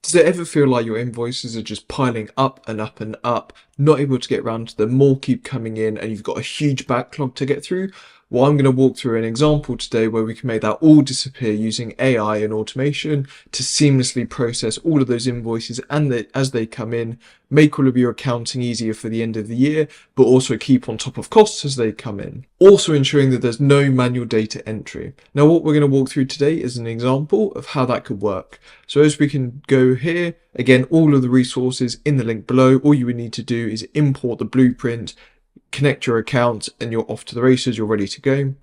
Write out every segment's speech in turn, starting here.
Does it ever feel like your invoices are just piling up and up and up, not able to get around to them, more keep coming in, and you've got a huge backlog to get through? Well, I'm going to walk through an example today where we can make that all disappear using AI and automation to seamlessly process all of those invoices and as they come in, make all of your accounting easier for the end of the year, but also keep on top of costs as they come in. Also ensuring that there's no manual data entry. Now, what we're going to walk through today is an example of how that could work. So as we can go here, again, all of the resources in the link below, all you would need to do is import the blueprint, connect your account, and you're off to the races, you're ready to go.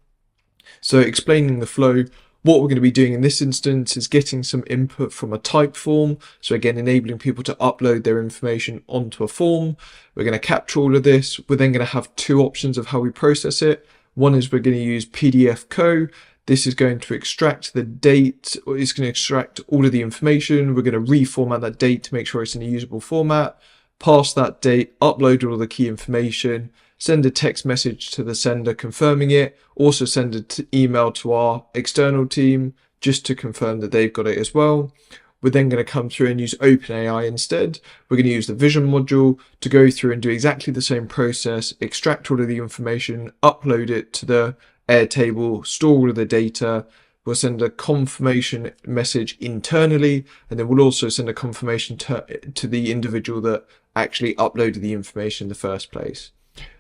So explaining the flow, what we're going to be doing in this instance is getting some input from a type form. So again, enabling people to upload their information onto a form. We're going to capture all of this. We're then going to have two options of how we process it. One is we're going to use PDF Co. This is going to extract the date, or it's going to extract all of the information. We're going to reformat that date to make sure it's in a usable format, pass that date, upload all the key information, send a text message to the sender confirming it, also send an email to our external team just to confirm that they've got it as well. We're then going to come through and use OpenAI instead. We're going to use the vision module to go through and do exactly the same process, extract all of the information, upload it to the Airtable, store all of the data. We'll send a confirmation message internally, and then we'll also send a confirmation to the individual that actually uploaded the information in the first place.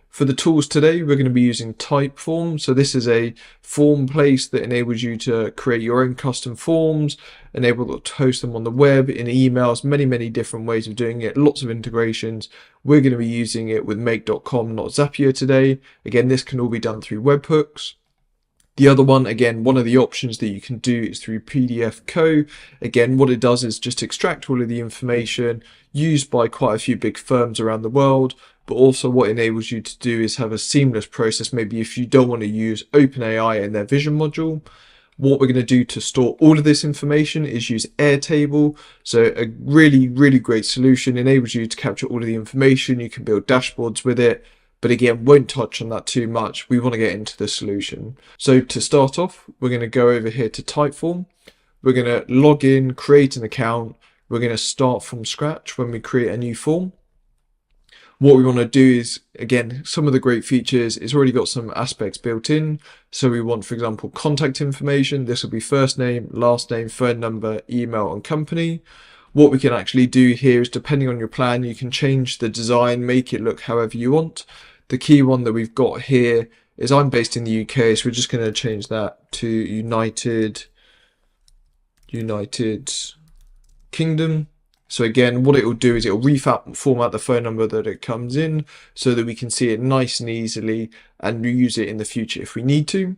For the tools today, we're going to be using Typeform. So this is a form place that enables you to create your own custom forms, enable to host them on the web, in emails, many different ways of doing it, lots of integrations. We're going to be using it with make.com, not Zapier today. Again, this can all be done through webhooks. The other one, again, one of the options that you can do is through PDF Co. Again, what it does is just extract all of the information used by quite a few big firms around the world, but also what enables you to do is have a seamless process. Maybe if you don't want to use OpenAI and their vision module, what we're going to do to store all of this information is use Airtable. So a really great solution, enables you to capture all of the information. You can build dashboards with it. But again, won't touch on that too much. We want to get into the solution. So to start off, we're going to go over here to Typeform. We're going to log in, create an account. We're going to start from scratch when we create a new form. What we want to do is, again, some of the great features, it's already got some aspects built in. So we want, for example, contact information. This will be first name, last name, phone number, email, and company. What we can actually do here is, depending on your plan, you can change the design, make it look however you want. The key one that we've got here is, I'm based in the UK, so we're just going to change that to United Kingdom. So again, what it will do is it will reformat the phone number that it comes in so that we can see it nice and easily and use it in the future if we need to.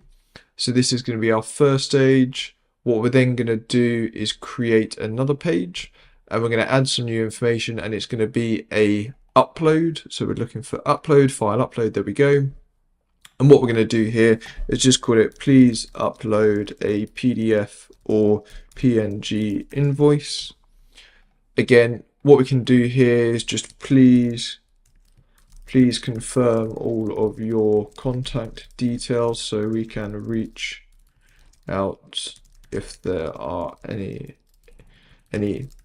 So this is going to be our first stage. What we're then going to do is create another page, and we're going to add some new information, and it's going to be a upload. So we're looking for upload, file upload, there we go. And what we're going to do here is just call it, please upload a PDF or PNG invoice. Again, what we can do here is just please confirm all of your contact details so we can reach out if there are any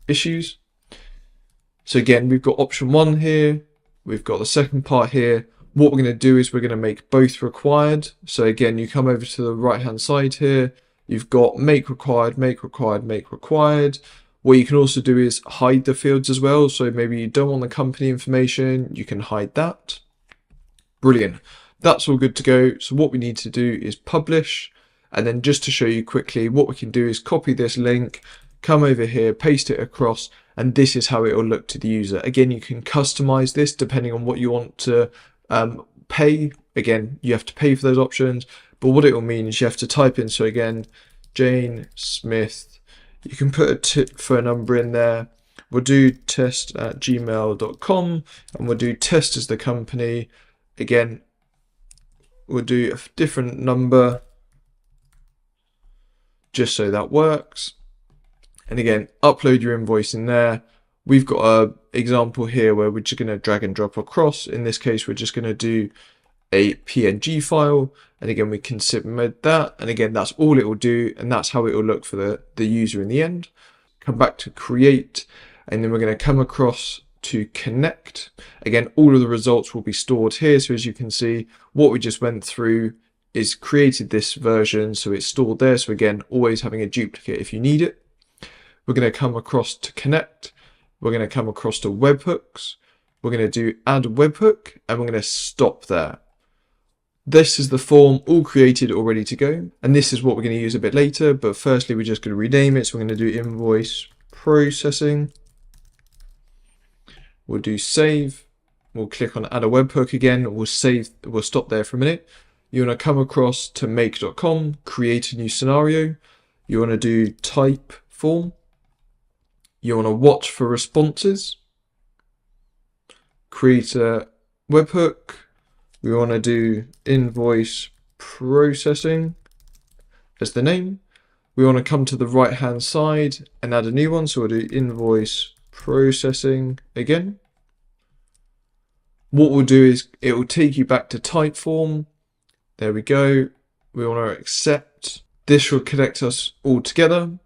issues. So again, we've got option one here, we've got the second part here. What we're going to do is we're going to make both required. So again, you come over to the right hand side here, you've got make required, make required, make required. What you can also do is hide the fields as well. So maybe you don't want the company information, you can hide that. Brilliant. That's all good to go. So what we need to do is publish. And then just to show you quickly, what we can do is copy this link, come over here, paste it across, and this is how it will look to the user. Again, you can customize this depending on what you want to pay. Again, you have to pay for those options, but what it will mean is you have to type in. So again, Jane Smith. You can put a phone number in there. We'll do test@gmail.com, and we'll do test as the company. Again, we'll do a different number just so that works. And again, upload your invoice in there. We've got an example here where we're just going to drag and drop across. In this case, we're just going to do a PNG file, and again we can submit that, and again that's all it will do, and that's how it will look for the user in the end. Come back to create, and then we're going to come across to connect. Again, all of the results will be stored here. So as you can see, what we just went through is created this version, so it's stored there. So again, always having a duplicate if you need it. We're going to come across to connect. We're going to come across to webhooks. We're going to do add webhook, and we're going to stop there. This is the form all created, all ready to go. And this is what we're going to use a bit later. But firstly, we're just going to rename it. So we're going to do invoice processing. We'll do save. We'll click on add a webhook again. We'll save. We'll stop there for a minute. You want to come across to make.com, create a new scenario. You want to do type form. You want to watch for responses. Create a webhook. We want to do invoice processing as the name. We want to come to the right hand side and add a new one. So we'll do invoice processing again. What we'll do is it will take you back to type form. There we go. We want to accept. This will connect us all together.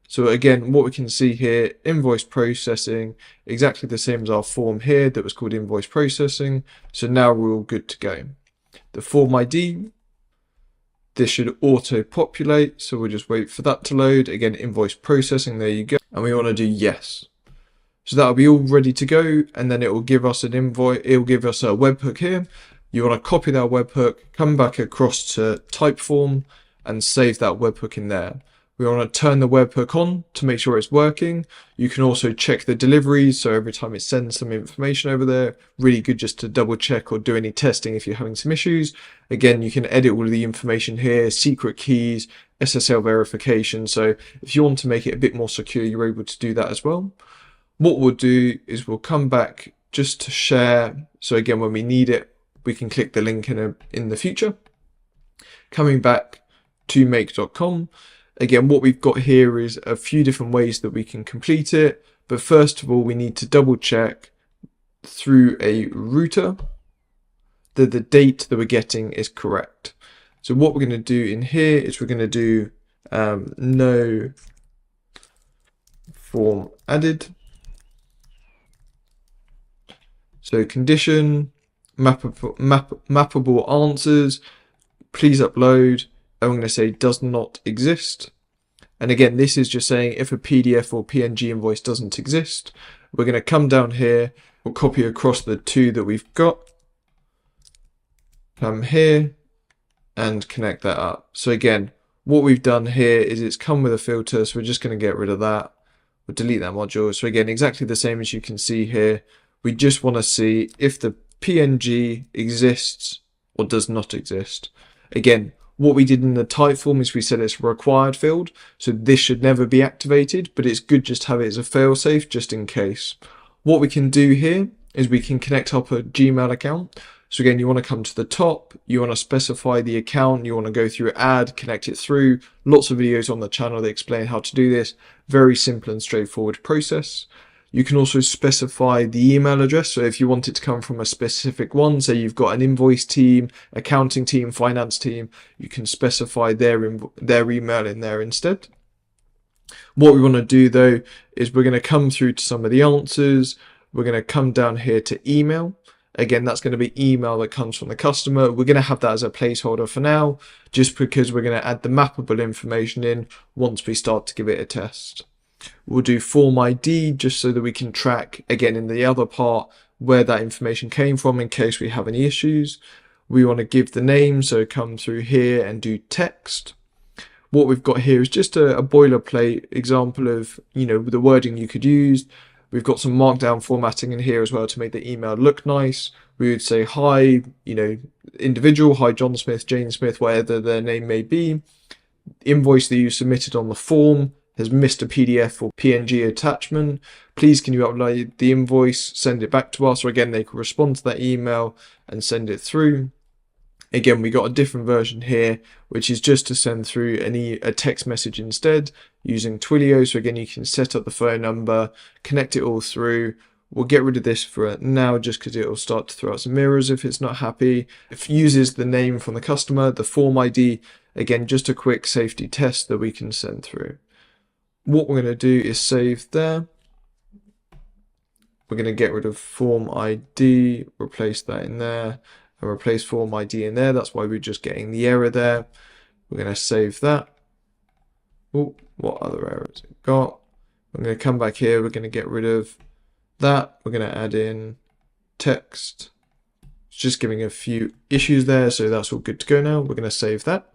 So again, what we can see here, invoice processing, exactly the same as our form here that was called invoice processing. So now we're all good to go. The form ID, this should auto populate. So we'll just wait for that to load. Again, invoice processing, there you go. And we want to do yes. So that'll be all ready to go. And then it will give us an invoice. It will give us a webhook here. You want to copy that webhook, come back across to Typeform and save that webhook in there. We want to turn the webhook on to make sure it's working. You can also check the deliveries. So every time it sends some information over there, really good just to double check or do any testing if you're having some issues. Again, you can edit all of the information here, secret keys, SSL verification. So if you want to make it a bit more secure, you're able to do that as well. What we'll do is we'll come back just to share. So again, when we need it, we can click the link in the future. Coming back to make.com. Again, what we've got here is a few different ways that we can complete it. But first of all, we need to double check through a router that the date that we're getting is correct. So what we're going to do in here is we're going to do no form added. So condition, mappable answers, please upload. I'm going to say does not exist. And again, this is just saying if a PDF or PNG invoice doesn't exist, we're going to come down here, we'll copy across the two that we've got, come here and connect that up. So again, what we've done here is it's come with a filter. So we're just going to get rid of that. We'll delete that module. So again, exactly the same as you can see here. We just want to see if the PNG exists or does not exist. Again, what we did in the type form is we said it's a required field. So this should never be activated, but it's good just to have it as a failsafe just in case. What we can do here is we can connect up a Gmail account. So again, you want to come to the top, you want to specify the account, you want to go through add, connect it through. Lots of videos on the channel that explain how to do this. Very simple and straightforward process. You can also specify the email address. So if you want it to come from a specific one, say you've got an invoice team, accounting team, finance team, you can specify their email in there instead. What we want to do though, is we're going to come through to some of the answers. We're going to come down here to email. Again, that's going to be email that comes from the customer. We're going to have that as a placeholder for now, just because we're going to add the mappable information in once we start to give it a test. We'll do form ID just so that we can track, again, in the other part, where that information came from in case we have any issues. We want to give the name, so come through here and do text. What we've got here is just a boilerplate example of, the wording you could use. We've got some markdown formatting in here as well to make the email look nice. We would say, hi, individual, hi, John Smith, Jane Smith, whatever their name may be. Invoice that you submitted on the form has missed a PDF or PNG attachment. Please can you upload the invoice, send it back to us, or again they can respond to that email and send it through. Again, we got a different version here, which is just to send through a text message instead using Twilio. So again, you can set up the phone number, connect it all through. We'll get rid of this for now just because it will start to throw out some errors if it's not happy. If it uses the name from the customer, the form ID, again, just a quick safety test that we can send through. What we're going to do is save there. we're going to get rid of form ID, replace that in there, and replace form ID in there. That's why we're just getting the error there. We're going to save that. Oh, what other errors it got? I'm going to come back here. We're going to get rid of that. We're going to add in text. It's just giving a few issues there, so that's all good to go now. We're going to save that.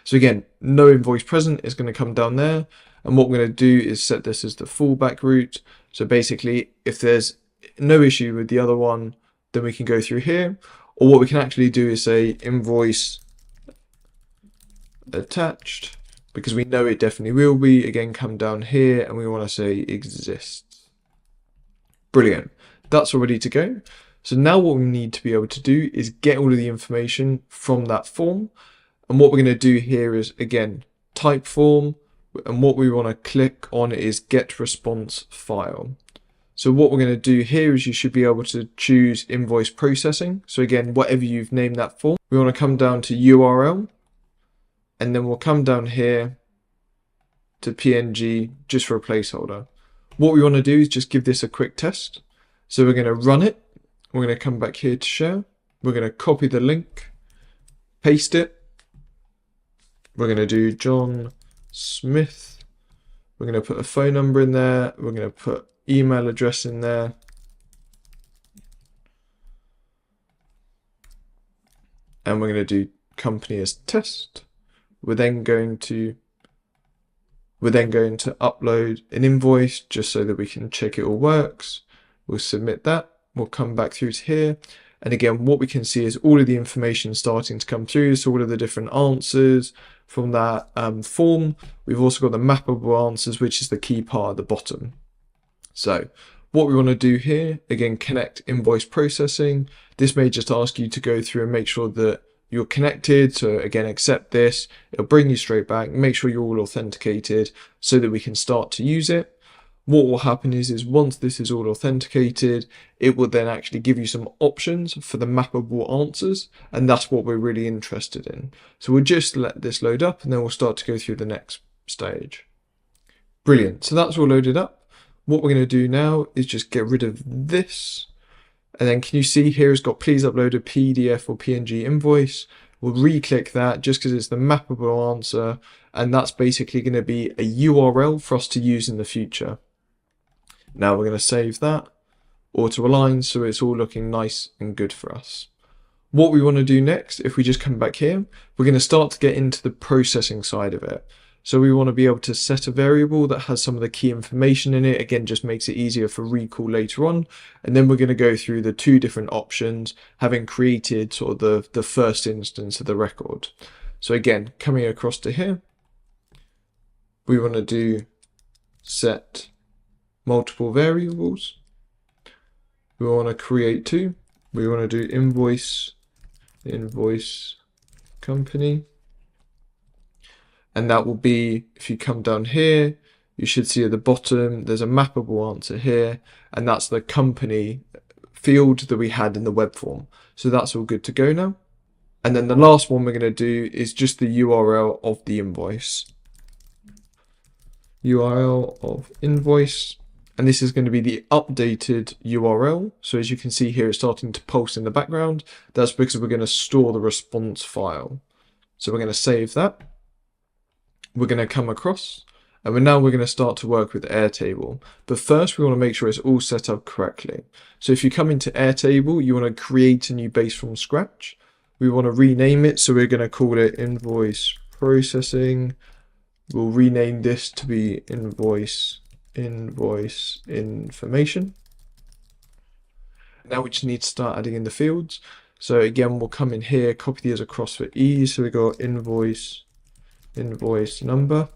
So again, no invoice present is going to come down there. And what we're going to do is set this as the fallback route. So basically, if there's no issue with the other one, then we can go through here. Or what we can actually do is say invoice attached, because we know it definitely will be. Again, come down here and we want to say exists. Brilliant. That's all ready to go. So now what we need to be able to do is get all of the information from that form. And what we're going to do here is, again, type form. And what we want to click on is get response file. So what we're going to do here is you should be able to choose invoice processing. So again, whatever you've named that form, we want to come down to URL. And then we'll come down here to PNG just for a placeholder. What we want to do is just give this a quick test. So we're going to run it. We're going to come back here to share. We're going to copy the link, paste it. We're going to do John Smith. We're going to put a phone number in there. We're going to put email address in there. And we're going to do company as test. We're then going to upload an invoice just so that we can check it all works. We'll submit that. We'll come back through to here. And again, what we can see is all of the information starting to come through. So all of the different answers from that form. We've also got the mappable answers, which is the key part at the bottom. So what we want to do here, again, connect invoice processing. This may just ask you to go through and make sure that you're connected. So again, accept this. It'll bring you straight back. Make sure you're all authenticated so that we can start to use it. What will happen is once this is all authenticated, it will then actually give you some options for the mappable answers. And that's what we're really interested in. So we'll just let this load up and then we'll start to go through the next stage. Brilliant. So that's all loaded up. What we're going to do now is just get rid of this. And then can you see here it's got please upload a PDF or PNG invoice. We'll re-click that just because it's the mappable answer. And that's basically going to be a URL for us to use in the future. Now we're going to save that, auto align, so it's all looking nice and good for us. What we want to do next, if we just come back here, we're going to start to get into the processing side of it. So we want to be able to set a variable that has some of the key information in it. Again, just makes it easier for recall later on. And then we're going to go through the two different options, having created sort of the first instance of the record. So again, coming across to here, we want to do set multiple variables. We want to create two. We want to do invoice company. And that will be, if you come down here, you should see at the bottom, there's a mappable answer here, and that's the company field that we had in the web form. So that's all good to go now. And then the last one we're going to do is just the URL of the invoice. URL of invoice. And this is going to be the updated URL. So as you can see here, it's starting to pulse in the background. That's because we're going to store the response file. So we're going to save that. We're going to come across and we're going to start to work with Airtable. But first we want to make sure it's all set up correctly. So if you come into Airtable, you want to create a new base from scratch. We want to rename it. So we're going to call it invoice processing. We'll rename this to be invoice information. Now we just need to start adding in the fields. So again, we'll come in here, copy these across for ease. So we got invoice number.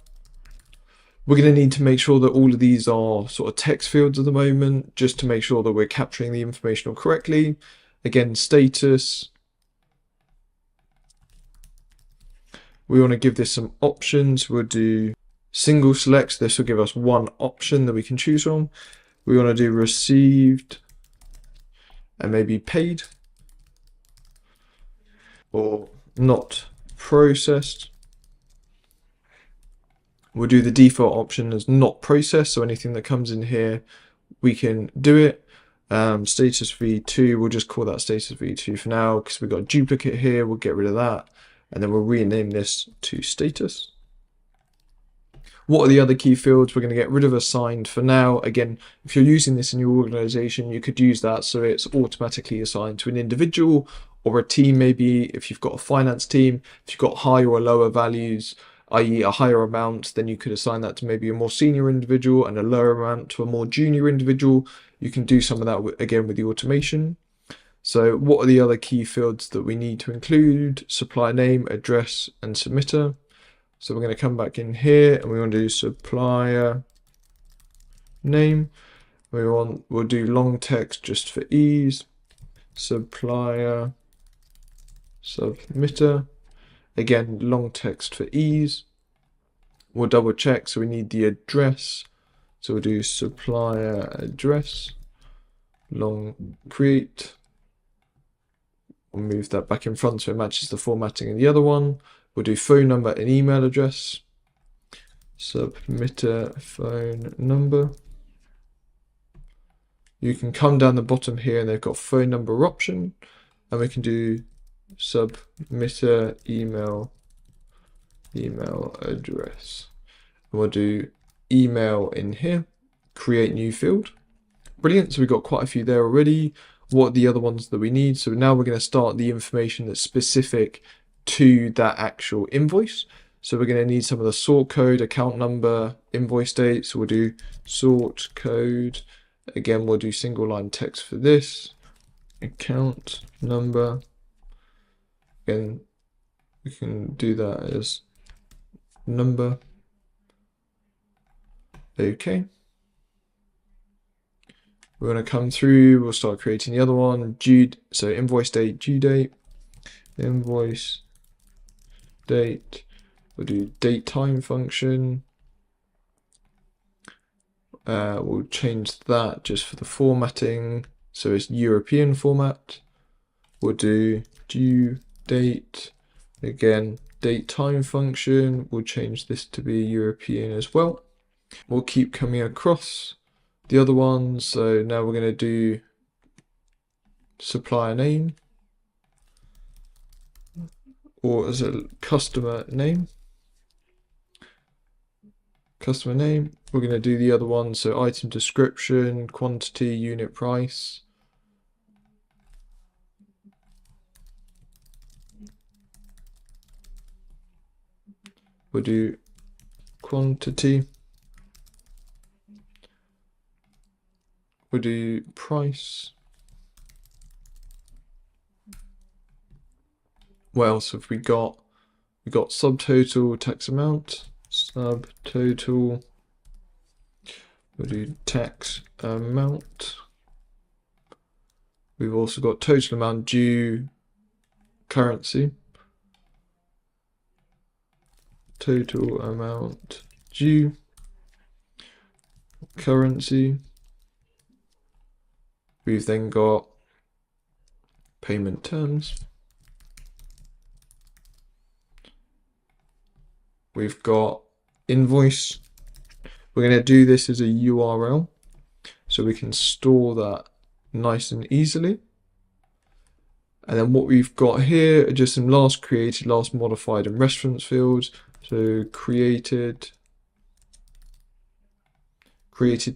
We're going to need to make sure that all of these are sort of text fields at the moment, just to make sure that we're capturing the information correctly. Again, status. We want to give this some options. We'll do single select. This will give us one option that we can choose from. We want to do received and maybe paid or not processed. We'll do the default option as not processed, so anything that comes in here we can do it. Status v2, we'll just call that status v2 for now because we've got a duplicate here. We'll get rid of that, and then we'll rename this to status. What are the other key fields? We're going to get rid of assigned for now. Again, if you're using this in your organization, you could use that so it's automatically assigned to an individual or a team. Maybe if you've got a finance team, if you've got higher or lower values, i.e. a higher amount, then you could assign that to maybe a more senior individual and a lower amount to a more junior individual. You can do some of that again with the automation. So what are the other key fields that we need to include? Supplier name, address, and submitter. So we're going to come back in here and we want to do supplier name. We'll do long text just for ease. Supplier submitter. Again, long text for ease. We'll double check. So we need the address. So we'll do supplier address. Long create. We'll move that back in front so it matches the formatting in the other one. We'll do phone number and email address. Submitter phone number. You can come down the bottom here and they've got phone number option. And we can do submitter email address. And we'll do email in here. Create new field. Brilliant. So we've got quite a few there already. What are the other ones that we need? So now we're going to start the information that's specific to that actual invoice. So we're going to need some of the sort code, account number, invoice date. So we'll do sort code. Again, we'll do single line text for this. Account number. Again, we can do that as number. Okay. We're going to come through, we'll start creating the other one. So invoice date, due date, invoice date. We'll do date time function. We'll change that just for the formatting. So it's European format. We'll do due date. Again, date time function. We'll change this to be European as well. We'll keep coming across the other ones. So now we're going to do supplier name, or as a customer name. Customer name. We're going to do the other one. So item description, quantity, unit price. We'll do quantity. We'll do price. What else have we got? We've got subtotal, tax amount, subtotal. We'll do tax amount. We've also got total amount due, currency. Total amount due, currency. We've then got payment terms. We've got invoice. We're going to do this as a URL so we can store that nice and easily. And then what we've got here are just some last created, last modified, and reference fields. So created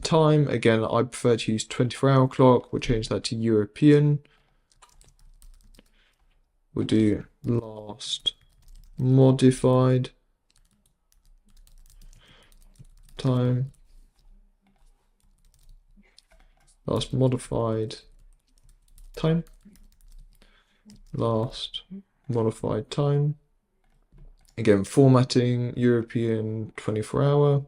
time. Again, I prefer to use 24-hour clock. We'll change that to European. We'll do last modified time. Last modified time. Last modified time. Again, formatting, European 24-hour.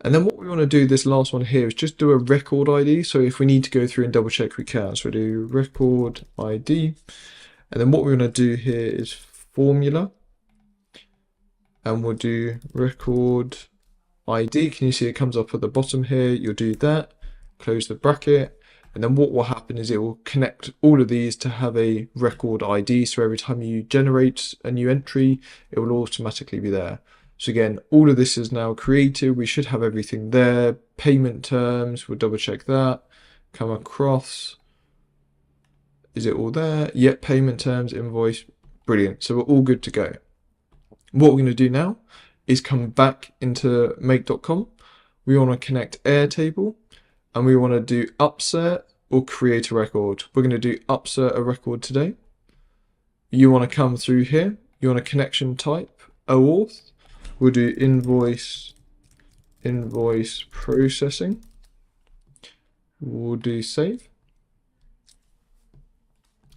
And then what we want to do, this last one here, is just do a record ID. So if we need to go through and double check, we can. So we do record ID. And then what we want to do here is formula. And we'll do record ID. Can you see it comes up at the bottom here? You'll do that. Close the bracket. And then what will happen is it will connect all of these to have a record ID. So every time you generate a new entry, it will automatically be there. So again, all of this is now created. We should have everything there. Payment terms, we'll double check that. Come across. Is it all there? Yep, payment terms, invoice. Brilliant. So we're all good to go. What we're going to do now is come back into make.com. We want to connect Airtable and we want to do upsert or create a record. We're going to do upsert a record today. You want to come through here. You want a connection type, OAuth. We'll do invoice processing. We'll do save.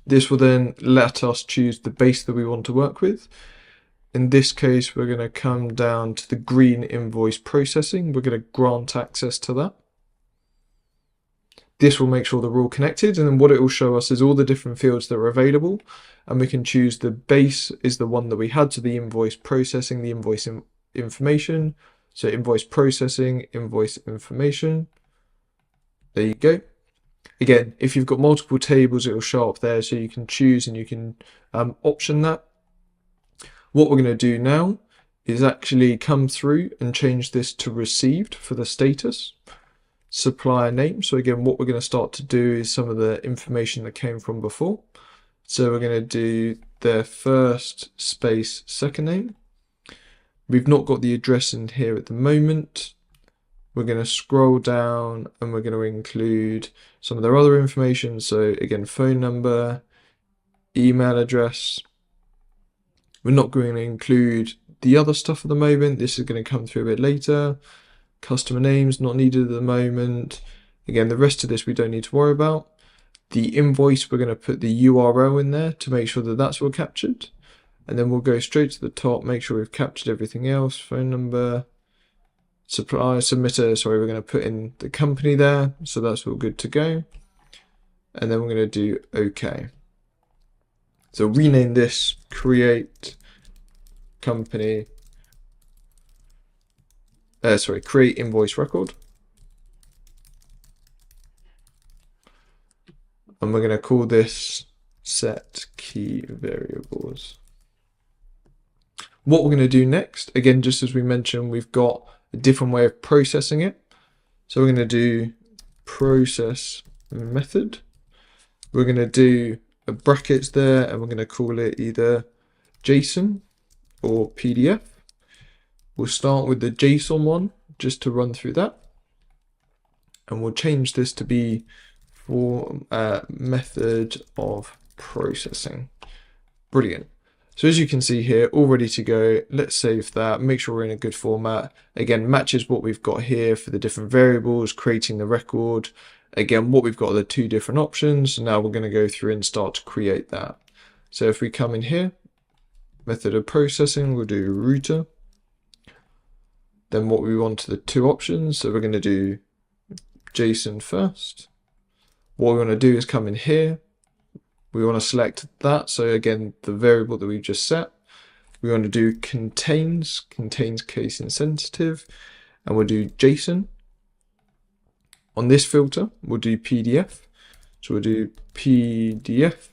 This will then let us choose the base that we want to work with. In this case, we're going to come down to the green invoice processing. We're going to grant access to that. This will make sure that we're all connected, and then what it will show us is all the different fields that are available, and we can choose the base is the one that we had, so the invoice processing, the invoice information. So invoice processing, invoice information. There you go. Again, if you've got multiple tables, it will show up there, so you can choose and you can option that. What we're going to do now is actually come through and change this to received for the status. Supplier name. So again, what we're going to start to do is some of the information that came from before. So we're going to do their first space second name. We've not got the address in here at the moment. We're going to scroll down and we're going to include some of their other information. So again, phone number, email address. We're not going to include the other stuff at the moment. This is going to come through a bit later. Customer names not needed at the moment. Again, the rest of this we don't need to worry about. The invoice, we're going to put the URL in there to make sure that that's all captured. And then we'll go straight to the top, make sure we've captured everything else. Phone number, supplier, submitter. Sorry, we're going to put in the company there. So that's all good to go. And then we're going to do OK. So rename this create company. Create invoice record. And we're going to call this set key variables. What we're going to do next, again, just as we mentioned, we've got a different way of processing it. So we're going to do process method. We're going to do a brackets there, and we're going to call it either JSON or PDF. We'll start with the JSON one just to run through that. And we'll change this to be for method of processing. Brilliant. So as you can see here, all ready to go. Let's save that, make sure we're in a good format. Again, matches what we've got here for the different variables, creating the record. Again, what we've got are the two different options. Now we're going to go through and start to create that. So if we come in here, method of processing, we'll do router. Then what we want are the two options. So we're going to do JSON first. What we want to do is come in here. We want to select that. So again, the variable that we've just set. We want to do contains case insensitive, and we'll do JSON. On this filter, we'll do PDF. So we'll do PDF,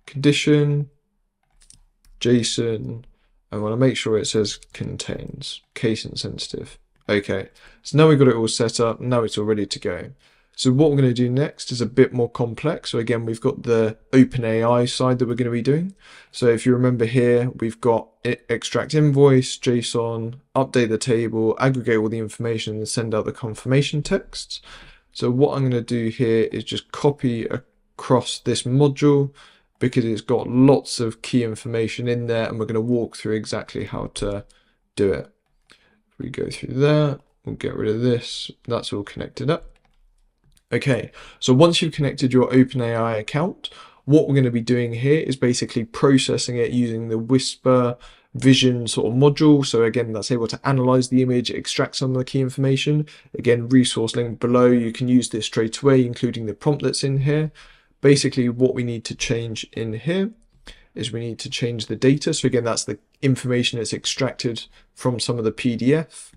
condition, JSON. I want to make sure it says contains, case insensitive. Okay, so now we've got it all set up. Now it's all ready to go. So what we're going to do next is a bit more complex. So again, we've got the OpenAI side that we're going to be doing. So if you remember here, we've got extract invoice, JSON, update the table, aggregate all the information, and send out the confirmation texts. So what I'm going to do here is just copy across this module, because it's got lots of key information in there, and we're going to walk through exactly how to do it. If we go through there, we'll get rid of this. That's all connected up. Okay, so once you've connected your OpenAI account, what we're going to be doing here is basically processing it using the Whisper Vision sort of module. So again, that's able to analyze the image, extract some of the key information. Again, resource link below, you can use this straight away, including the prompt that's in here. Basically, what we need to change in here is we need to change the data. So again, that's the information that's extracted from some of the PDF.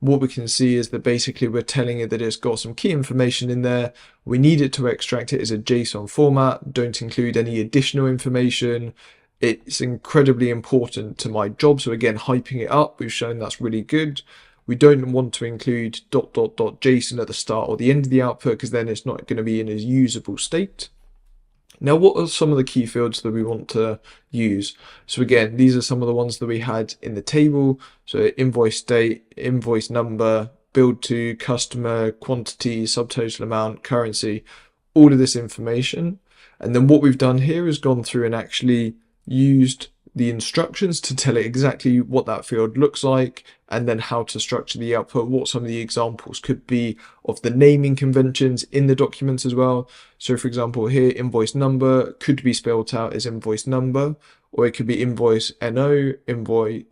What we can see is that basically we're telling it that it's got some key information in there. We need it to extract it as a JSON format. Don't include any additional information. It's incredibly important to my job. So again, hyping it up, we've shown that's really good. We don't want to include ... JSON at the start or the end of the output, because then it's not going to be in a usable state. Now, what are some of the key fields that we want to use? So again, these are some of the ones that we had in the table. So invoice date, invoice number, billed to, customer, quantity, subtotal amount, currency, all of this information. And then what we've done here is gone through and actually used the instructions to tell it exactly what that field looks like, and then how to structure the output, what some of the examples could be of the naming conventions in the documents as well. So for example, here, invoice number could be spelled out as invoice number, or it could be invoice NO, invoice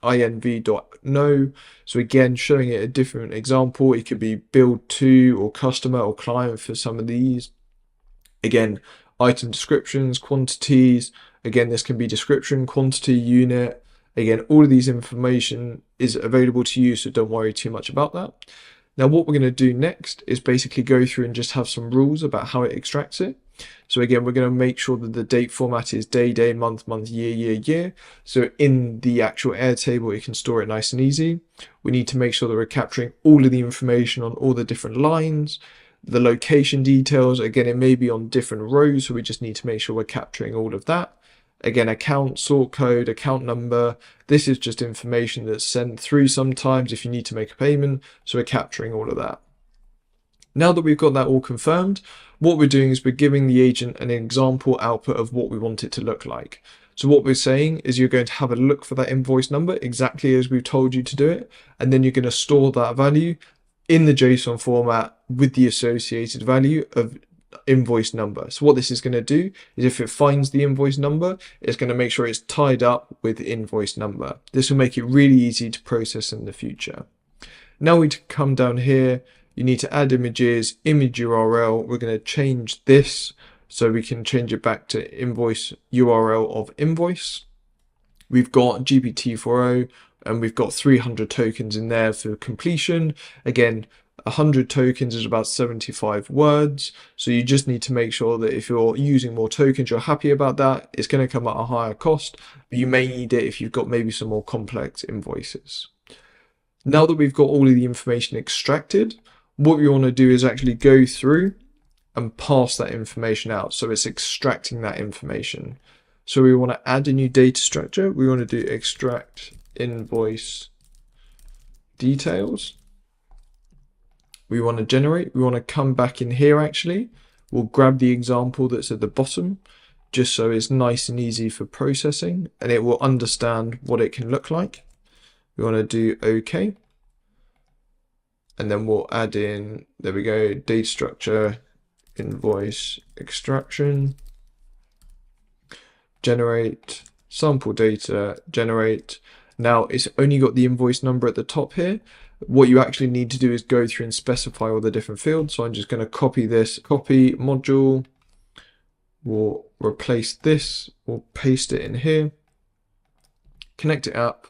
inv.no. So again, showing it a different example. It could be billed to, or customer, or client for some of these. Again, item descriptions, quantities. Again, this can be description, quantity, unit. Again, all of these information is available to you, so don't worry too much about that. Now, what we're going to do next is basically go through and just have some rules about how it extracts it. So again, we're going to make sure that the date format is day, day, month, month, year, year, year. So in the actual Airtable, you can store it nice and easy. We need to make sure that we're capturing all of the information on all the different lines. The location details, again, it may be on different rows, so we just need to make sure we're capturing all of that. Again, account, sort code, account number. This is just information that's sent through sometimes if you need to make a payment, so we're capturing all of that. Now that we've got that all confirmed, what we're doing is we're giving the agent an example output of what we want it to look like. So what we're saying is you're going to have a look for that invoice number exactly as we've told you to do it, and then you're going to store that value in the JSON format with the associated value of invoice number. So what this is going to do is if it finds the invoice number, it's going to make sure it's tied up with invoice number. This will make it really easy to process in the future. Now we come down here, you need to add images, image URL. We're going to change this so we can change it back to invoice URL of invoice. We've got GPT-4o and we've got 300 tokens in there for completion. Again, 100 tokens is about 75 words. So you just need to make sure that if you're using more tokens, you're happy about that. It's going to come at a higher cost, but you may need it if you've got maybe some more complex invoices. Now that we've got all of the information extracted, what we want to do is actually go through and pass that information out. So it's extracting that information. So we want to add a new data structure. We want to do extract invoice details. We want to generate. We want to come back in here actually. We'll grab the example that's at the bottom just so it's nice and easy for processing and it will understand what it can look like. We want to do OK. And then we'll add in, there we go, data structure, invoice extraction, generate, sample data, generate. Now it's only got the invoice number at the top here. What you actually need to do is go through and specify all the different fields. So I'm just going to copy this, copy module, we'll replace this, we'll paste it in here, connect it up.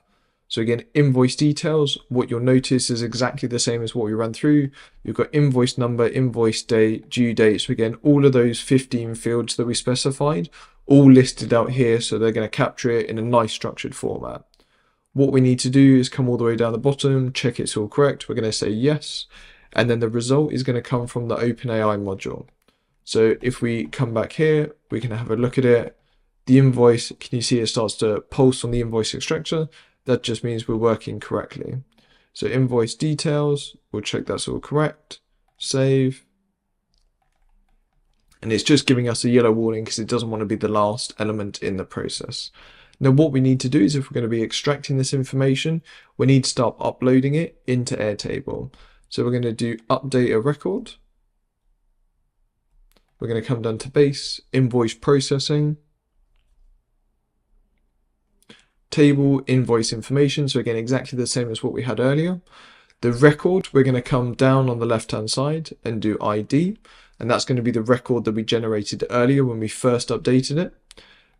So again, invoice details, what you'll notice is exactly the same as what we ran through. You've got invoice number, invoice date, due date. So again, all of those 15 fields that we specified, all listed out here. So they're going to capture it in a nice structured format. What we need to do is come all the way down the bottom, check it's all correct. We're going to say yes. And then the result is going to come from the OpenAI module. So if we come back here, we can have a look at it. The invoice, can you see it starts to pulse on the invoice extractor? That just means we're working correctly. So invoice details, we'll check that's all correct. Save. And it's just giving us a yellow warning because it doesn't want to be the last element in the process. Now what we need to do is if we're going to be extracting this information, we need to start uploading it into Airtable. So we're going to do update a record. We're going to come down to base, invoice processing, table, invoice information. So again, exactly the same as what we had earlier. The record, we're going to come down on the left-hand side and do ID. And that's going to be the record that we generated earlier when we first updated it.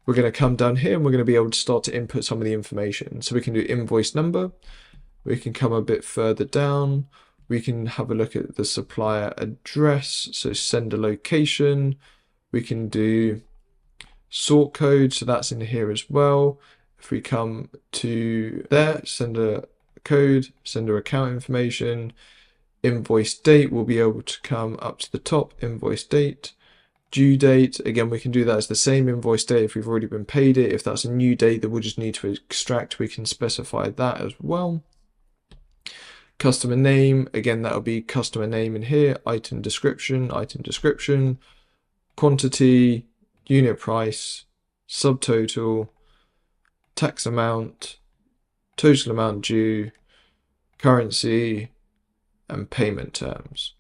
We're going to come down here and we're going to be able to start to input some of the information. So we can do invoice number. We can come a bit further down. We can have a look at the supplier address. So sender location. We can do sort code, so that's in here as well. If we come to there, sender code, sender account information, invoice date will be able to come up to the top, invoice date, due date. Again, we can do that as the same invoice date if we've already been paid it. If that's a new date that we'll just need to extract, we can specify that as well. Customer name, again, that'll be customer name in here, item description, quantity, unit price, subtotal, tax amount, total amount due, currency, and payment terms.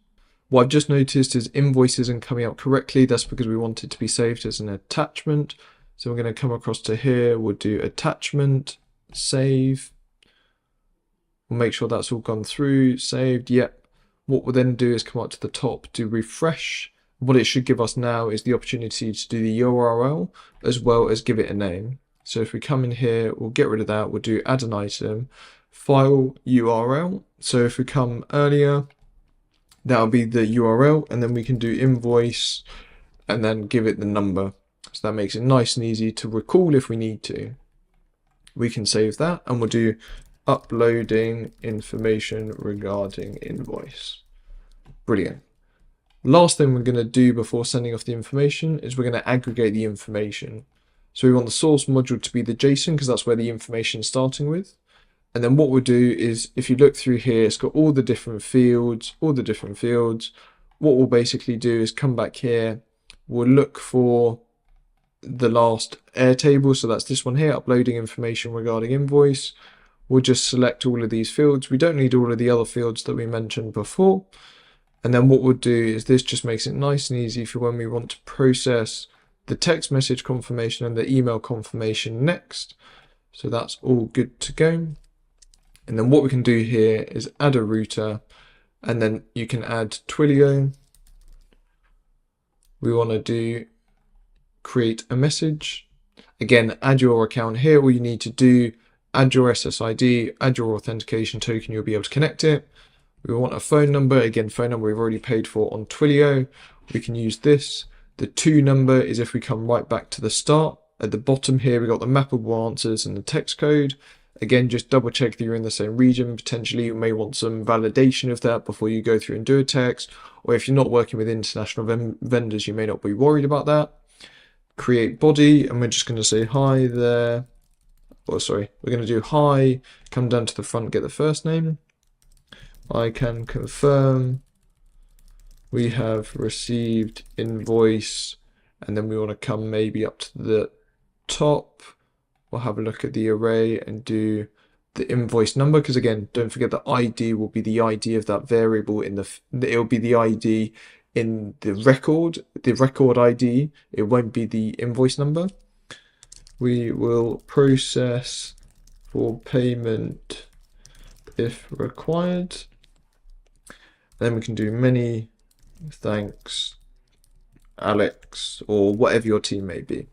What I've just noticed is invoice isn't coming up correctly. That's because we want it to be saved as an attachment. So we're going to come across to here, we'll do attachment, save. We'll make sure that's all gone through, saved, yep. What we'll then do is come up to the top, do refresh. What it should give us now is the opportunity to do the URL as well as give it a name. So if we come in here, we'll get rid of that, we'll do add an item, file URL. So if we come earlier, that'll be the URL, and then we can do invoice and then give it the number. So that makes it nice and easy to recall if we need to. We can save that and we'll do uploading information regarding invoice. Brilliant. Last thing we're going to do before sending off the information is we're going to aggregate the information. So we want the source module to be the JSON because that's where the information is starting with. And then what we'll do is, if you look through here, it's got all the different fields. What we'll basically do is come back here. We'll look for the last Airtable. So that's this one here, uploading information regarding invoice. We'll just select all of these fields. We don't need all of the other fields that we mentioned before. And then what we'll do is this just makes it nice and easy for when we want to process the text message confirmation and the email confirmation next. So that's all good to go. And then what we can do here is add a router, and then you can add Twilio. We want to do create a message. Again, add your account here. All you need to do, add your SSID, add your authentication token, you'll be able to connect it. We want a phone number. Again, phone number we've already paid for on Twilio. We can use this. The to number is if we come right back to the start. At the bottom here, we've got the mappable answers and the text code. Again, just double check that you're in the same region. Potentially you may want some validation of that before you go through and do a text. Or if you're not working with international vendors, you may not be worried about that. Create body, and we're just going to say hi there. Oh, sorry, we're going to do hi, come down to the front, get the first name. I can confirm we have received invoice, and then we want to come maybe up to the top. We'll have a look at the array and do the invoice number, because again, don't forget the ID will be the ID of that variable in it'll be the ID in the record ID. It won't be the invoice number. We will process for payment if required. Then we can do many thanks, Alex, or whatever your team may be.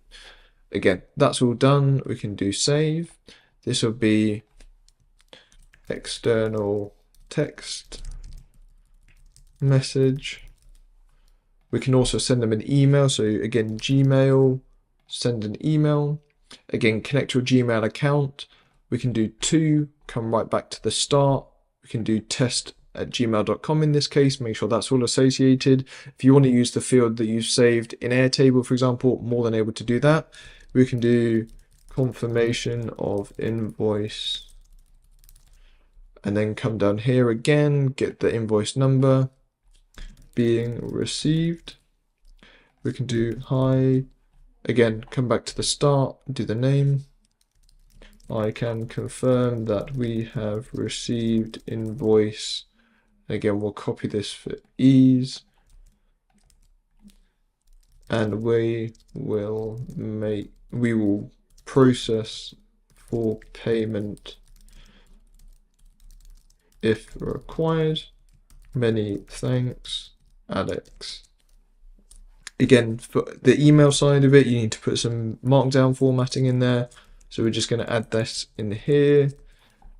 Again, that's all done. We can do save. This will be external text message. We can also send them an email. So again, Gmail, send an email. Again, connect your Gmail account. We can do to, come right back to the start. We can do test@gmail.com in this case, make sure that's all associated. If you want to use the field that you've saved in Airtable, for example, more than able to do that. We can do confirmation of invoice, and then come down here again, get the invoice number being received. We can do hi, again, come back to the start, do the name. I can confirm that we have received invoice. Again, we'll copy this for ease. And we will process for payment if required. Many thanks, Alex. Again, for the email side of it, you need to put some markdown formatting in there. So we're just going to add this in here.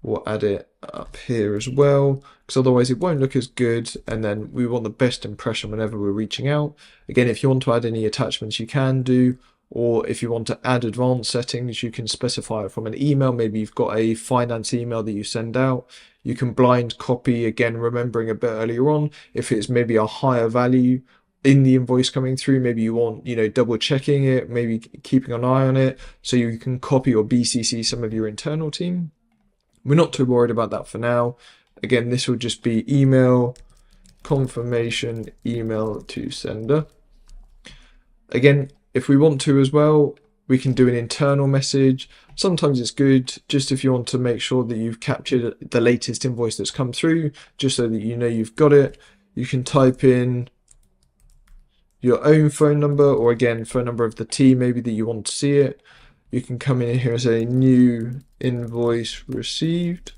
We'll add it up here as well, because otherwise it won't look as good. And then we want the best impression whenever we're reaching out. Again, if you want to add any attachments, you can do. Or if you want to add advanced settings, you can specify it from an email. Maybe you've got a finance email that you send out. You can blind copy, again, remembering a bit earlier on, if it's maybe a higher value in the invoice coming through, maybe you want, double checking it, maybe keeping an eye on it, so you can copy or BCC some of your internal team. We're not too worried about that for now. Again, this will just be email confirmation email to sender. Again, if we want to as well, we can do an internal message. Sometimes it's good just if you want to make sure that you've captured the latest invoice that's come through, just so that you know you've got it. You can type in your own phone number, or again, phone number of the team maybe that you want to see it. You can come in here and say new invoice received.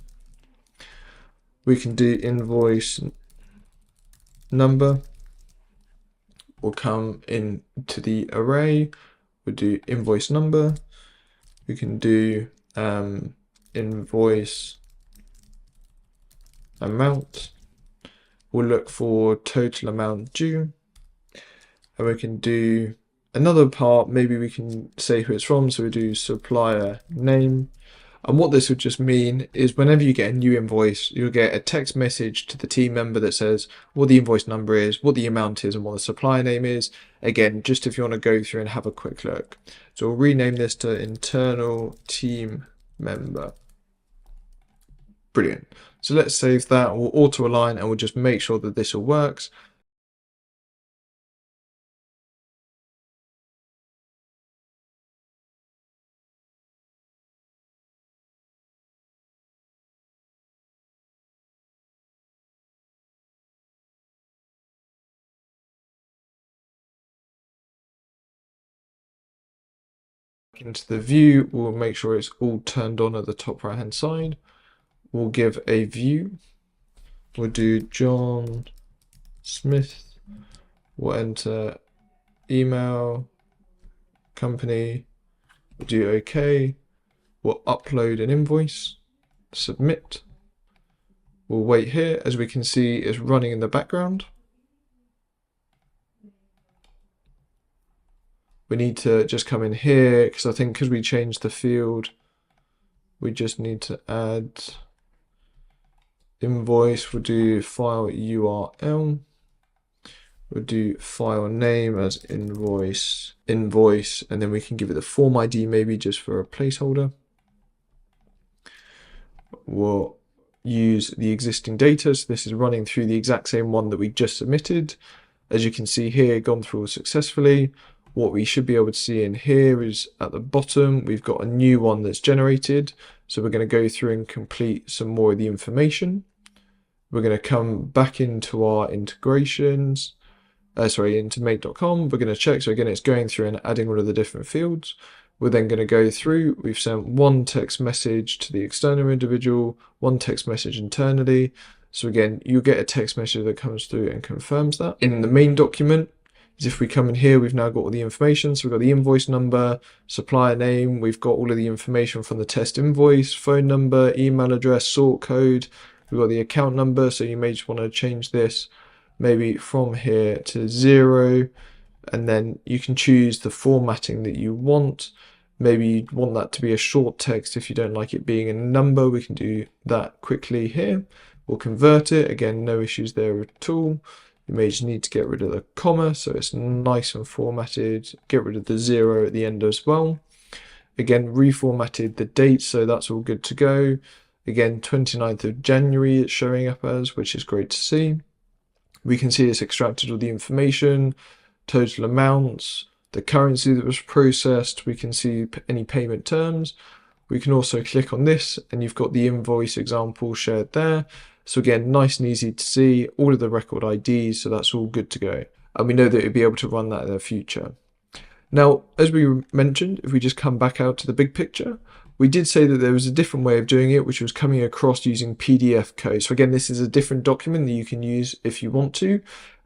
We can do invoice number. We'll come into the array. We'll do invoice number. We can do invoice amount. We'll look for total amount due. And we can do another part. Maybe we can say who it's from. So we do supplier name. And what this would just mean is whenever you get a new invoice, you'll get a text message to the team member that says what the invoice number is, what the amount is, and what the supplier name is. Again, just if you want to go through and have a quick look. So we'll rename this to internal team member. Brilliant. So let's save that. We'll auto align and we'll just make sure that this all works. Into the view, we'll make sure it's all turned on at the top right hand side. We'll give a view. We'll do John Smith. We'll enter email, company. We'll do OK. We'll upload an invoice, submit. We'll wait here. As we can see, it's running in the background. We need to just come in here because I think because we changed the field, we just need to add invoice. We'll do file URL. We'll do file name as invoice, and then we can give it the form ID maybe just for a placeholder. We'll use the existing data. So this is running through the exact same one that we just submitted. As you can see here, gone through successfully. What we should be able to see in here is at the bottom, we've got a new one that's generated. So we're going to go through and complete some more of the information. We're going to come back into our integrations, into make.com. We're going to check. So again, it's going through and adding all of the different fields. We're then going to go through. We've sent one text message to the external individual, one text message internally. So again, you get a text message that comes through and confirms that. In the main document, if we come in here, we've now got all the information. So we've got the invoice number, supplier name. We've got all of the information from the test invoice, phone number, email address, sort code. We've got the account number. So you may just want to change this maybe from here to 0. And then you can choose the formatting that you want. Maybe you want that to be a short text. If you don't like it being a number, we can do that quickly here. We'll convert it. Again, no issues there at all. You may just need to get rid of the comma so it's nice and formatted. Get rid of the 0 at the end as well. Again, reformatted the date, so that's all good to go. Again, 29th of January it's showing up as, which is great to see. We can see it's extracted all the information, total amounts, the currency that was processed. We can see any payment terms. We can also click on this and you've got the invoice example shared there. So again, nice and easy to see, all of the record IDs, so that's all good to go. And we know that you'll be able to run that in the future. Now, as we mentioned, if we just come back out to the big picture, we did say that there was a different way of doing it, which was coming across using PDF code. So again, this is a different document that you can use if you want to.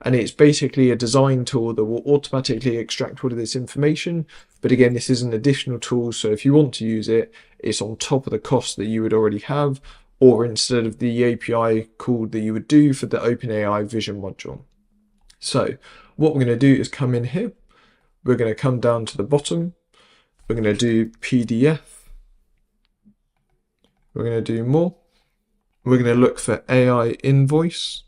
And it's basically a design tool that will automatically extract all of this information. But again, this is an additional tool. So if you want to use it, it's on top of the cost that you would already have, or instead of the API call that you would do for the OpenAI Vision module. So what we're going to do is come in here. We're going to come down to the bottom. We're going to do PDF. We're going to do more. We're going to look for AI invoice.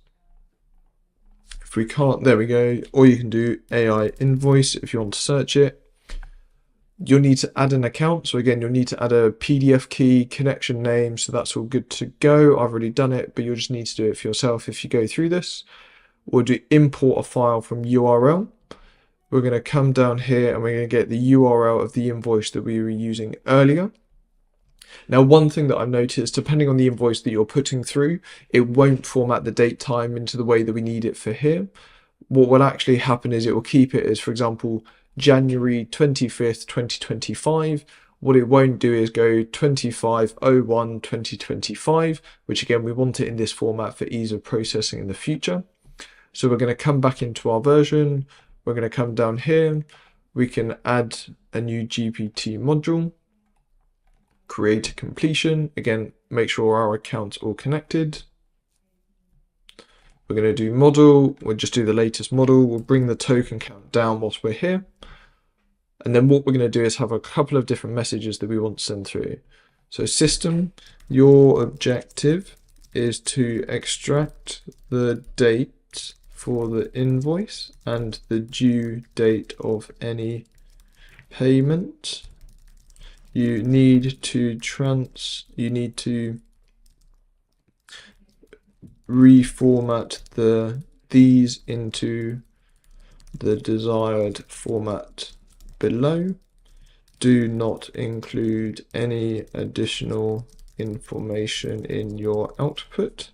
If we can't, there we go. Or you can do AI invoice if you want to search it. You'll need to add an account. So again, you'll need to add a PDF key, connection name. So that's all good to go. I've already done it, but you'll just need to do it for yourself if you go through this. We'll do import a file from URL. We're going to come down here and we're going to get the URL of the invoice that we were using earlier. Now, one thing that I've noticed, depending on the invoice that you're putting through, it won't format the date time into the way that we need it for here. What will actually happen is it will keep it as, for example, January 25th, 2025. What it won't do is go 25/01/2025, which again, we want it in this format for ease of processing in the future. So we're going to come back into our version. We're going to come down here. We can add a new GPT module, create a completion. Again, make sure our accounts all connected. We're going to do model. We'll just do the latest model. We'll bring the token count down whilst we're here. And then what we're going to do is have a couple of different messages that we want to send through. So system, your objective is to extract the date for the invoice and the due date of any payment. You need to reformat these into the desired format below. Do not include any additional information in your output.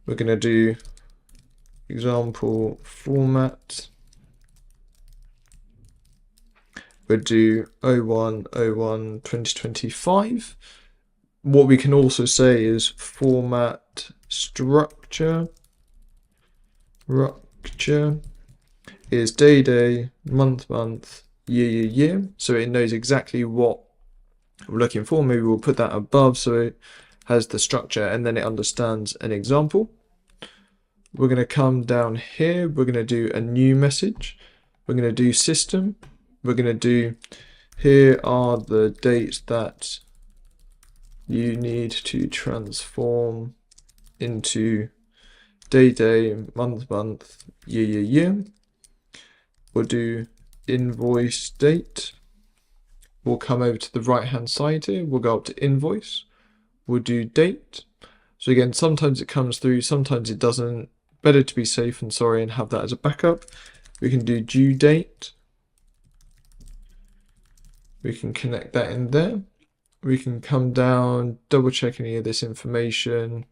We're going to do example format. We'll do 01/01/2025. What we can also say is format structure is day, month, year. So it knows exactly what we're looking for. Maybe we'll put that above so it has the structure and then it understands an example. We're going to come down here. We're going to do a new message. We're going to do system. We're going to do, here are the dates that you need to transform into day, month, year. We'll do invoice date. We'll come over to the right hand side here. We'll go up to invoice. We'll do date. So again, sometimes it comes through, sometimes it doesn't. Better to be safe than sorry and have that as a backup. We can do due date. We can connect that in there. We can come down, double check any of this information.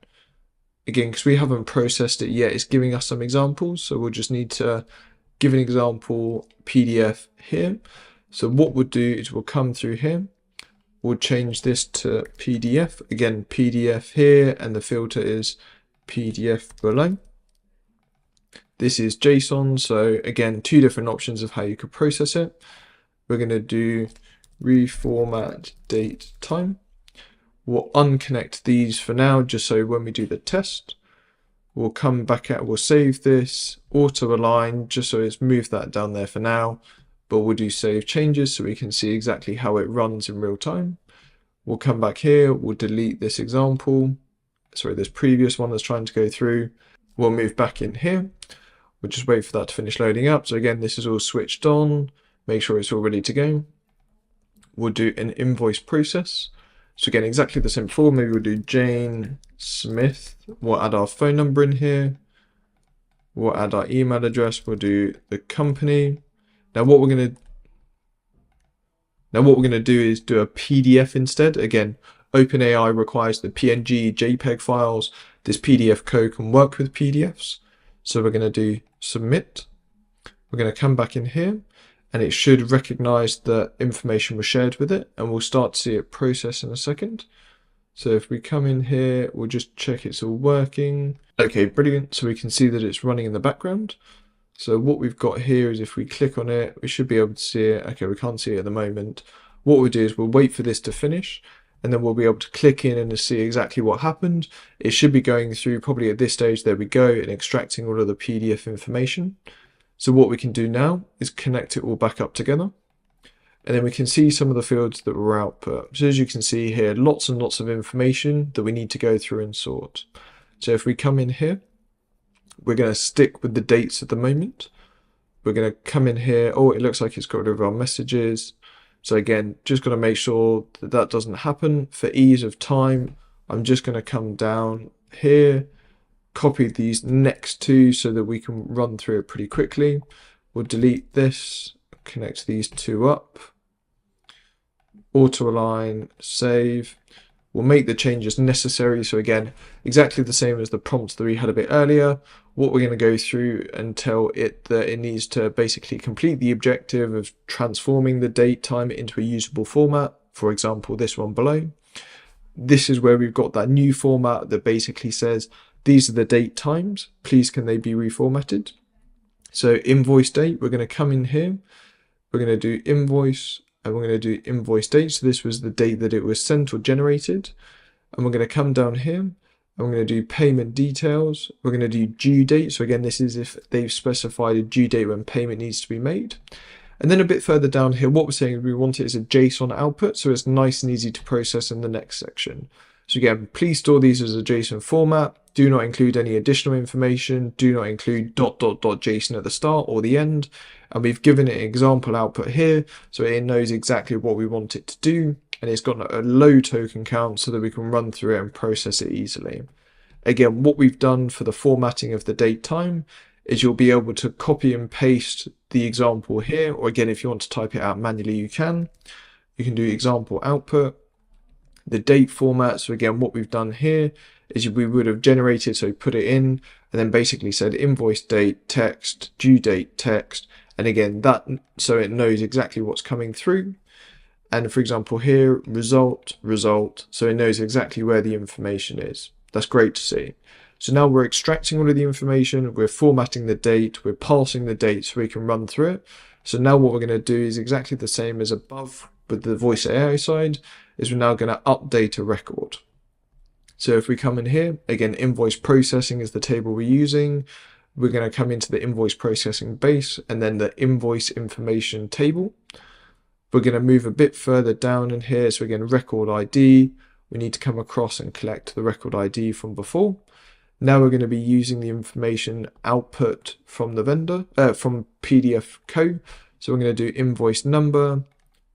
Again, because we haven't processed it yet, it's giving us some examples. So we'll just need to give an example PDF here. So what we'll do is we'll come through here. We'll change this to PDF. Again, PDF here, and the filter is PDF below. This is JSON. So again, two different options of how you could process it. We're going to do reformat date time. We'll unconnect these for now, just so when we do the test, we'll come back out, we'll save this, auto align, just so it's moved that down there for now, but we'll do save changes so we can see exactly how it runs in real time. We'll come back here, we'll delete this example, this previous one that's trying to go through. We'll move back in here. We'll just wait for that to finish loading up. So again, this is all switched on, make sure it's all ready to go. We'll do an invoice process. So again, exactly the same before. Maybe we'll do Jane Smith. We'll add our phone number in here. We'll add our email address. We'll do the company. Now what we're going to do is do a PDF instead. Again, OpenAI requires the PNG, JPEG files. This PDF code can work with PDFs. So we're going to do submit. We're going to come back in here, and it should recognize that information was shared with it, and we'll start to see it process in a second. So if we come in here, we'll just check it's all working. Okay, brilliant. So we can see that it's running in the background. So what we've got here is if we click on it, we should be able to see it. Okay, we can't see it at the moment. What we'll do is we'll wait for this to finish, and then we'll be able to click in and see exactly what happened. It should be going through probably at this stage, there we go, and extracting all of the PDF information. So what we can do now is connect it all back up together. And then we can see some of the fields that were output. So as you can see here, lots and lots of information that we need to go through and sort. So if we come in here, we're going to stick with the dates at the moment. We're going to come in here. Oh, it looks like it's got rid of our messages. So again, just got to make sure that that doesn't happen. For ease of time, I'm just going to come down here, copy these next two so that we can run through it pretty quickly. We'll delete this, connect these two up, auto align, save. We'll make the changes necessary. So again, exactly the same as the prompts that we had a bit earlier. What we're going to go through and tell it that it needs to basically complete the objective of transforming the date time into a usable format. For example, this one below. This is where we've got that new format that basically says, these are the date times. Please, can they be reformatted? So invoice date, we're going to come in here. We're going to do invoice and we're going to do invoice date. So this was the date that it was sent or generated. And we're going to come down here and we're going to do payment details. We're going to do due date. So again, this is if they've specified a due date when payment needs to be made. And then a bit further down here, what we're saying is we want it as a JSON output. So it's nice and easy to process in the next section. So again, please store these as a JSON format. Do not include any additional information. Do not include ... JSON at the start or the end. And we've given it an example output here, so it knows exactly what we want it to do. And it's got a low token count so that we can run through it and process it easily. Again, what we've done for the formatting of the date time is you'll be able to copy and paste the example here. Or again, if you want to type it out manually, you can. You can do example output. The date format, so again, what we've done here is we would have generated, so put it in, and then basically said invoice date, text, due date, text, and again, that, so it knows exactly what's coming through. And for example here, result, so it knows exactly where the information is. That's great to see. So now we're extracting all of the information, we're formatting the date, we're passing the date so we can run through it. So now what we're going to do is exactly the same as above with the voice AI side, is we're now going to update a record. So if we come in here, again, invoice processing is the table we're using. We're going to come into the invoice processing base and then the invoice information table. We're going to move a bit further down in here. So again, record ID, we need to come across and collect the record ID from before. Now we're going to be using the information output from the vendor, from PDF code. So we're going to do invoice number.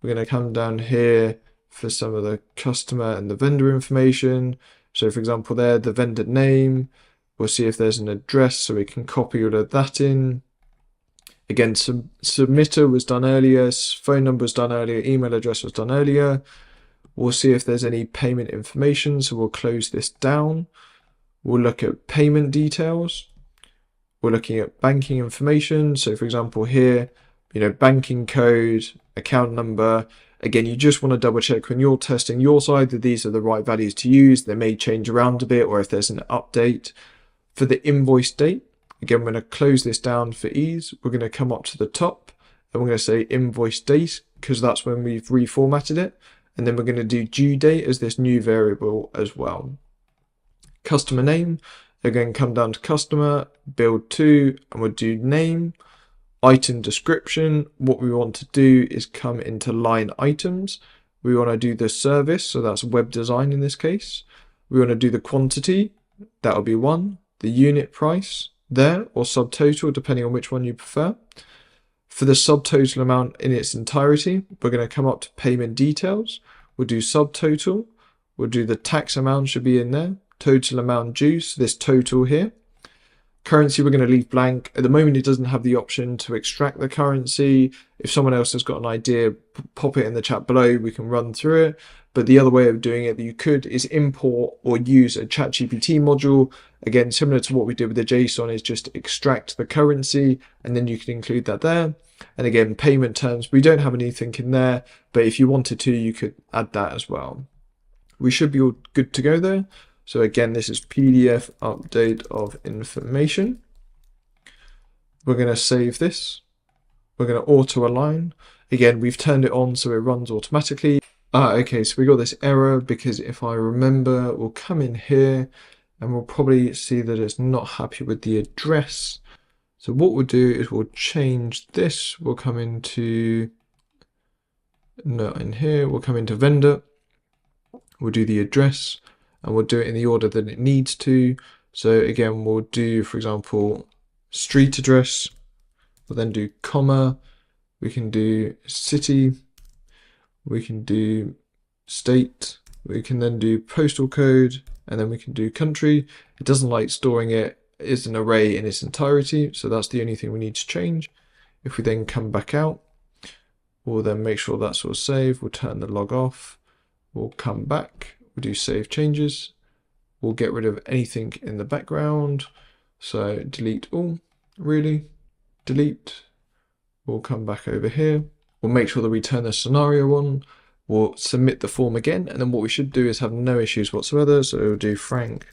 We're going to come down here for some of the customer and the vendor information. So for example there, the vendor name, we'll see if there's an address so we can copy all of that in. Again, submitter was done earlier, phone number was done earlier, email address was done earlier. We'll see if there's any payment information, so we'll close this down. We'll look at payment details. We're looking at banking information. So for example here, banking code, account number. Again, you just want to double check when you're testing your side that these are the right values to use. They may change around a bit or if there's an update. For the invoice date, again, we're going to close this down for ease. We're going to come up to the top and we're going to say invoice date because that's when we've reformatted it. And then we're going to do due date as this new variable as well. Customer name, again, come down to customer, build to, and we'll do name. Item description, what we want to do is come into line items. We want to do the service, so that's web design in this case. We want to do the quantity, that'll be 1. The unit price there, or subtotal, depending on which one you prefer. For the subtotal amount in its entirety, we're going to come up to payment details. We'll do subtotal. We'll do the tax amount should be in there. Total amount due, so this total here. Currency we're going to leave blank. At the moment it doesn't have the option to extract the currency. If someone else has got an idea, pop it in the chat below, we can run through it. But the other way of doing it that you could is import or use a ChatGPT module. Again, similar to what we did with the JSON, is just extract the currency and then you can include that there. And again, payment terms, we don't have anything in there, but if you wanted to, you could add that as well. We should be all good to go there. So again, this is PDF update of information. We're going to save this. We're going to auto align. Again, we've turned it on so it runs automatically. Okay, so we got this error because if I remember, we'll come in here and we'll probably see that it's not happy with the address. So what we'll do is we'll change this. We'll come into, not in here, we'll come into vendor. We'll do the address and we'll do it in the order that it needs to. So again, we'll do, for example, street address. We'll then do comma. We can do city. We can do state. We can then do postal code, and then we can do country. It doesn't like storing it as an array in its entirety, so that's the only thing we need to change. If we then come back out, we'll then make sure that's all saved. We'll turn the log off. We'll come back. We'll do save changes. We'll get rid of anything in the background. So delete all, really, delete. We'll come back over here. We'll make sure that we turn the scenario on. We'll submit the form again, and then what we should do is have no issues whatsoever. So we'll do Frank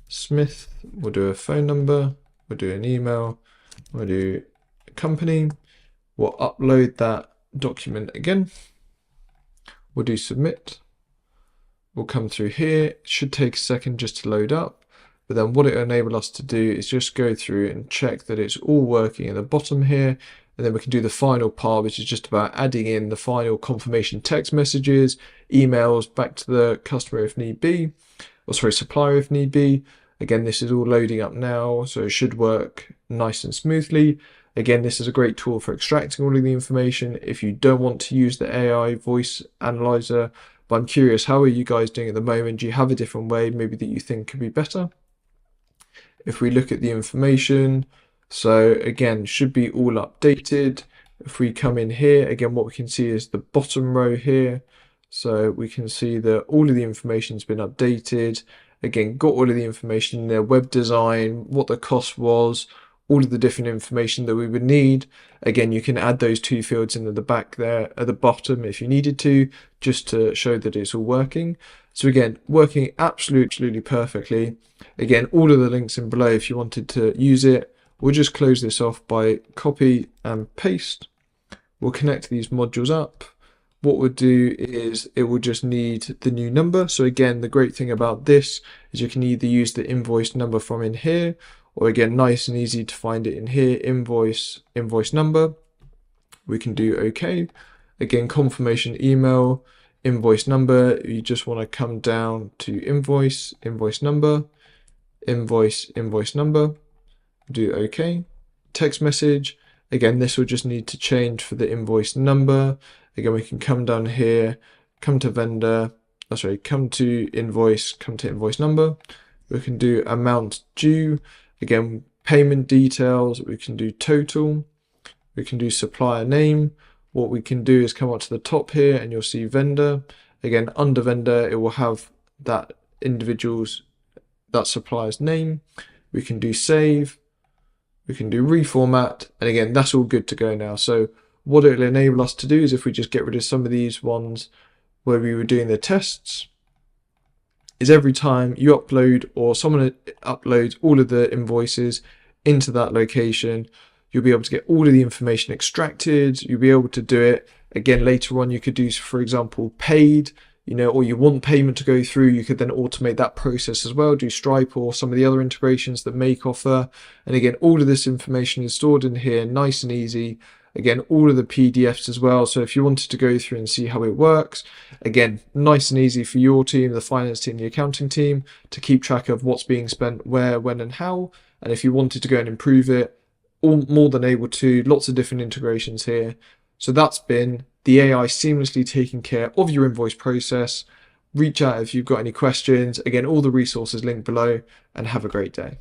Smith, we'll do a phone number, we'll do an email, we'll do a company, we'll upload that document again, we'll do submit, we'll come through here. It should take a second just to load up, but then what it will enable us to do is just go through and check that it's all working at the bottom here. And then we can do the final part, which is just about adding in the final confirmation text messages, emails back to the customer if need be, or sorry, supplier if need be. Again, this is all loading up now, so it should work nice and smoothly. Again, this is a great tool for extracting all of the information if you don't want to use the AI voice analyzer. But I'm curious, how are you guys doing at the moment? Do you have a different way maybe that you think could be better? If we look at the information, so again, should be all updated. If we come in here, again, what we can see is the bottom row here. So we can see that all of the information has been updated. Again, got all of the information in their web design, what the cost was, all of the different information that we would need. Again, you can add those two fields into the back there at the bottom if you needed to, just to show that it's all working. So again, working absolutely perfectly. Again, all of the links in below if you wanted to use it. We'll just close this off by copy and paste. We'll connect these modules up. What we'll do is it will just need the new number. So again, the great thing about this is you can either use the invoice number from in here, or again, nice and easy to find it in here, invoice number. We can do OK. Again, confirmation email, invoice number. You just want to come down to invoice number, invoice number. Do OK. Text message, again, this will just need to change for the invoice number. Again, we can come down here, come to vendor, come to invoice number. We can do amount due, again, payment details, we can do total, we can do supplier name. What we can do is come up to the top here and you'll see vendor. Again, under vendor, it will have that supplier's name. We can do save. We can do reformat, and again, that's all good to go now. So what it'll enable us to do is if we just get rid of some of these ones where we were doing the tests, is every time you upload or someone uploads all of the invoices into that location, you'll be able to get all of the information extracted. You'll be able to do it again later on. You could do, for example, paid, or you want payment to go through, you could then automate that process as well, do Stripe or some of the other integrations that Make offer. And again, all of this information is stored in here, nice and easy. Again, all of the PDFs as well. So if you wanted to go through and see how it works, again, nice and easy for your team, the finance team, the accounting team, to keep track of what's being spent where, when, and how. And if you wanted to go and improve it, all more than able to, lots of different integrations here. So that's been the AI seamlessly taking care of your invoice process. Reach out if you've got any questions. Again, all the resources linked below, and have a great day.